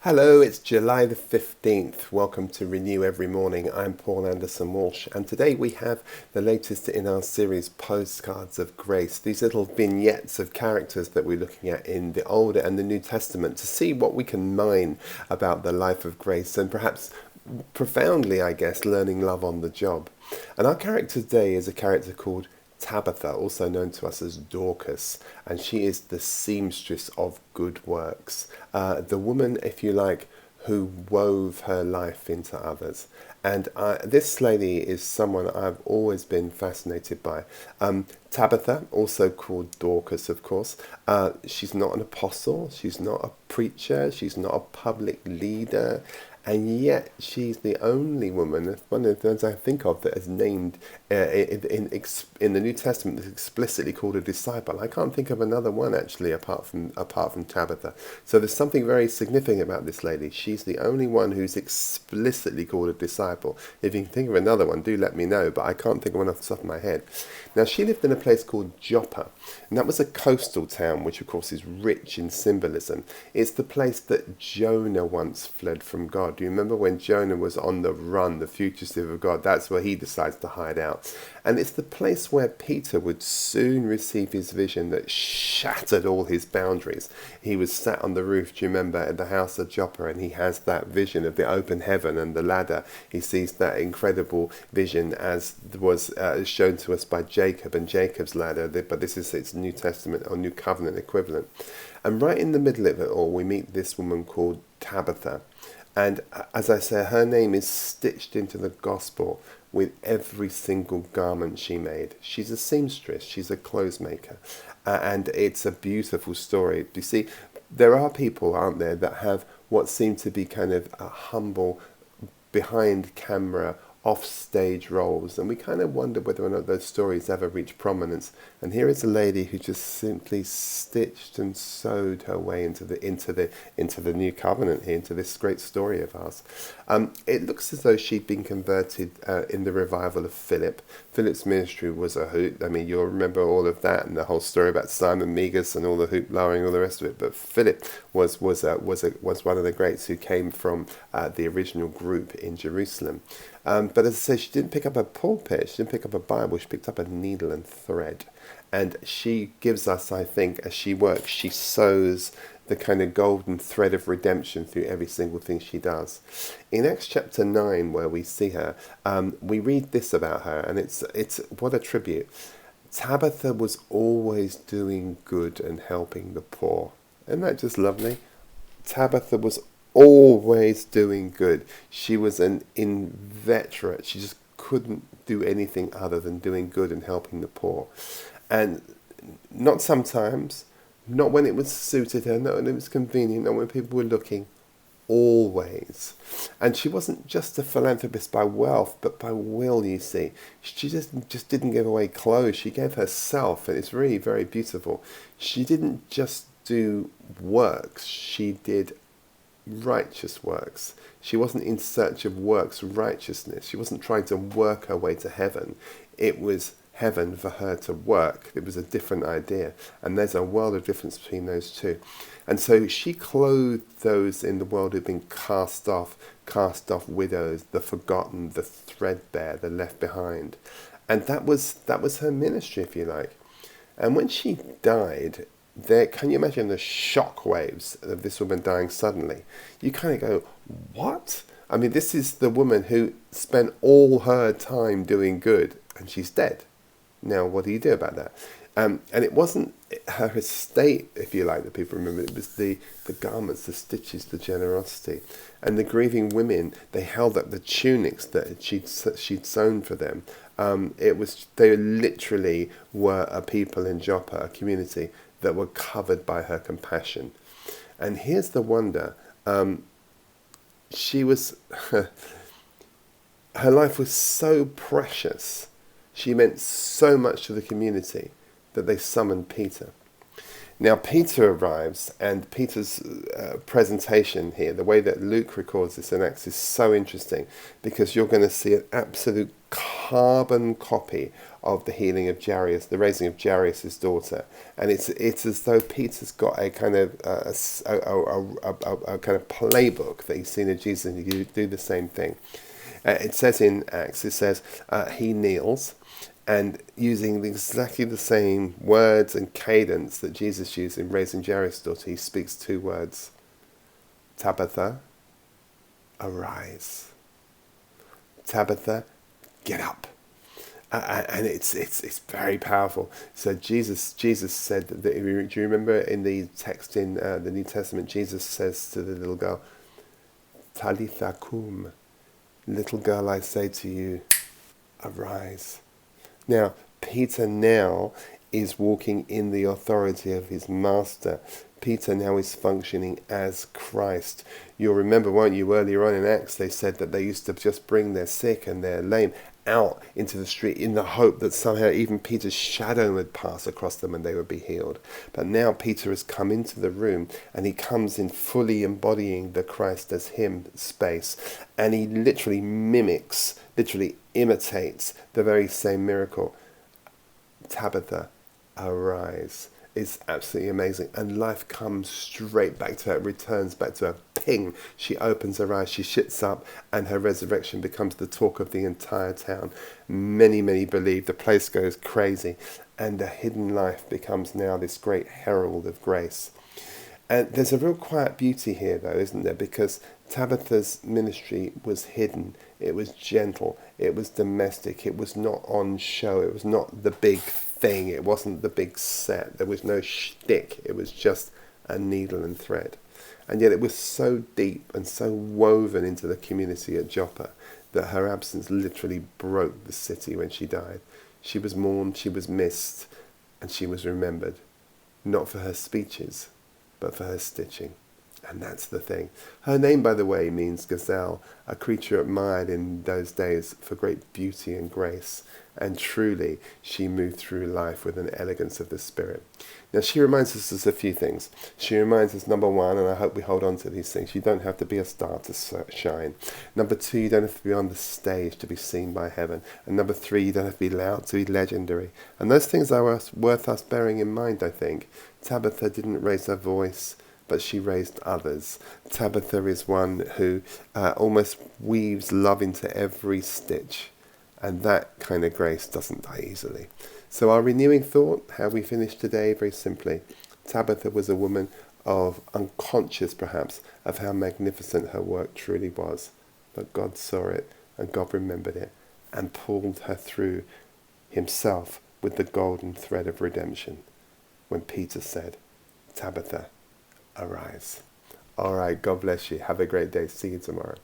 Hello, it's July the 15th. Welcome to Renew Every Morning. I'm Paul Anderson-Walsh, and today we have the latest in our series, Postcards of Grace. These little vignettes of characters that we're looking at in the Old and the New Testament to see what we can mine about the life of grace and perhaps profoundly, I guess, learning love on the job. And our character today is a character called Tabitha, also known to us as Dorcas, and she is the seamstress of good works. The woman, if you like, who wove her life into others. And this lady is someone I've always been fascinated by. Tabitha, also called Dorcas, of course, she's not an apostle, she's not a preacher, she's not a public leader, and yet she's the only woman, one of the ones I think of, that is named in the New Testament that's explicitly called a disciple. I can't think of another one actually apart from Tabitha. So there's something very significant about this lady. She's the only one who's explicitly called a disciple. If you can think of another one, do let me know, but I can't think of one off the top of my head. Now, she lived in a place called Joppa, and that was a coastal town, which of course is rich in symbolism. It's the place that Jonah once fled from God. Do you remember when Jonah was on the run, the fugitive of God? That's where he decides to hide out. And it's the place where Peter would soon receive his vision that shattered all his boundaries. He was sat on the roof, do you remember, at the house of Joppa, and he has that vision of the open heaven and the ladder. He sees that incredible vision as was shown to us by Jacob and Jacob's ladder, but this is its New Testament or New Covenant equivalent. And right in the middle of it all, we meet this woman called Tabitha. And as I say, her name is stitched into the gospel with every single garment she made. She's a seamstress, she's a clothes maker, and it's a beautiful story. You see, there are people, aren't there, that have what seem to be kind of a humble, behind camera, off-stage roles, and we kind of wonder whether or not those stories ever reach prominence. And here is a lady who just simply stitched and sewed her way into the new covenant here, into this great story of ours. It looks as though she'd been converted in the revival of Philip. Philip's ministry was a hoot. I mean, you'll remember all of that and the whole story about Simon Megas and all the hoopla and all the rest of it. But Philip was one of the greats who came from the original group in Jerusalem. But as I say, she didn't pick up a pulpit, she didn't pick up a Bible, she picked up a needle and thread. And she gives us, I think, as she works, she sews the kind of golden thread of redemption through every single thing she does. In Acts chapter 9, where we see her, we read this about her, and it's what a tribute. Tabitha was always doing good and helping the poor. Isn't that just lovely? Tabitha was always doing good. She was an inveterate. She just couldn't do anything other than doing good and helping the poor. And not sometimes, not when it was suited her, not when it was convenient, not when people were looking, always. And she wasn't just a philanthropist by wealth, but by will, you see. She just didn't give away clothes. She gave herself, and it's really very beautiful. She didn't just do works. She did righteous works. She wasn't in search of works righteousness. She wasn't trying to work her way to heaven. It was heaven for her to work. It was a different idea. And there's a world of difference between those two. And so she clothed those in the world who'd been cast off widows, the forgotten, the threadbare, the left behind. And that was her ministry, if you like. And when she died, can you imagine the shock waves of this woman dying suddenly? You kind of go, what? I mean, this is the woman who spent all her time doing good, and she's dead. Now, what do you do about that? And it wasn't her estate, if you like, that people remember. It was the garments, the stitches, the generosity. And the grieving women, they held up the tunics that she'd sewn for them. They literally were a people in Joppa, a community that were covered by her compassion. And here's the wonder. Her life was so precious. She meant so much to the community that they summoned Peter. Now Peter arrives, and Peter's presentation here, the way that Luke records this in Acts, is so interesting, because you're going to see an absolute carbon copy of the healing of Jairus, the raising of Jairus' daughter, and it's as though Peter's got a kind of a kind of playbook that he's seen of Jesus, and he do the same thing. It says in Acts, it says he kneels, and using exactly the same words and cadence that Jesus used in raising Jairus' daughter, he speaks two words: Tabitha, arise. Tabitha, get up. And it's very powerful. So Jesus said that, do you remember in the text in the New Testament, Jesus says to the little girl, Talitha kum, little girl, I say to you, arise. Now, Peter now is walking in the authority of his master. Peter now is functioning as Christ. You'll remember, won't you, earlier on in Acts, they said that they used to just bring their sick and their lame out into the street in the hope that somehow even Peter's shadow would pass across them and they would be healed. But now Peter has come into the room, and he comes in fully embodying the Christ as him space, and he literally mimics, literally imitates the very same miracle. Tabitha, arise. It's absolutely amazing, and life comes straight back to her. It returns back to her. Ping! She opens her eyes, she sits up, and her resurrection becomes the talk of the entire town. Many believe. The place goes crazy, and the hidden life becomes now this great herald of grace. And there's a real quiet beauty here, though, isn't there? Because Tabitha's ministry was hidden. It was gentle. It was domestic. It was not on show. It was not the big thing. It wasn't the big set. There was no shtick. It was just a needle and thread. And yet it was so deep and so woven into the community at Joppa that her absence literally broke the city when she died. She was mourned, she was missed, and she was remembered. Not for her speeches, but for her stitching. And that's the thing. Her name, by the way, means gazelle, a creature admired in those days for great beauty and grace. And truly, she moved through life with an elegance of the spirit. Now, she reminds us of a few things. She reminds us, number one, and I hope we hold on to these things, you don't have to be a star to shine. Number two, you don't have to be on the stage to be seen by heaven. And number three, you don't have to be loud to be legendary. And those things are worth us bearing in mind, I think. Tabitha didn't raise her voice, but she raised others. Tabitha is one who almost weaves love into every stitch. And that kind of grace doesn't die easily. So our renewing thought, how we finish today, very simply. Tabitha was a woman of unconscious, perhaps, of how magnificent her work truly was. But God saw it, and God remembered it, and pulled her through himself with the golden thread of redemption. When Peter said, Tabitha, arise. All right, God bless you. Have a great day. See you tomorrow.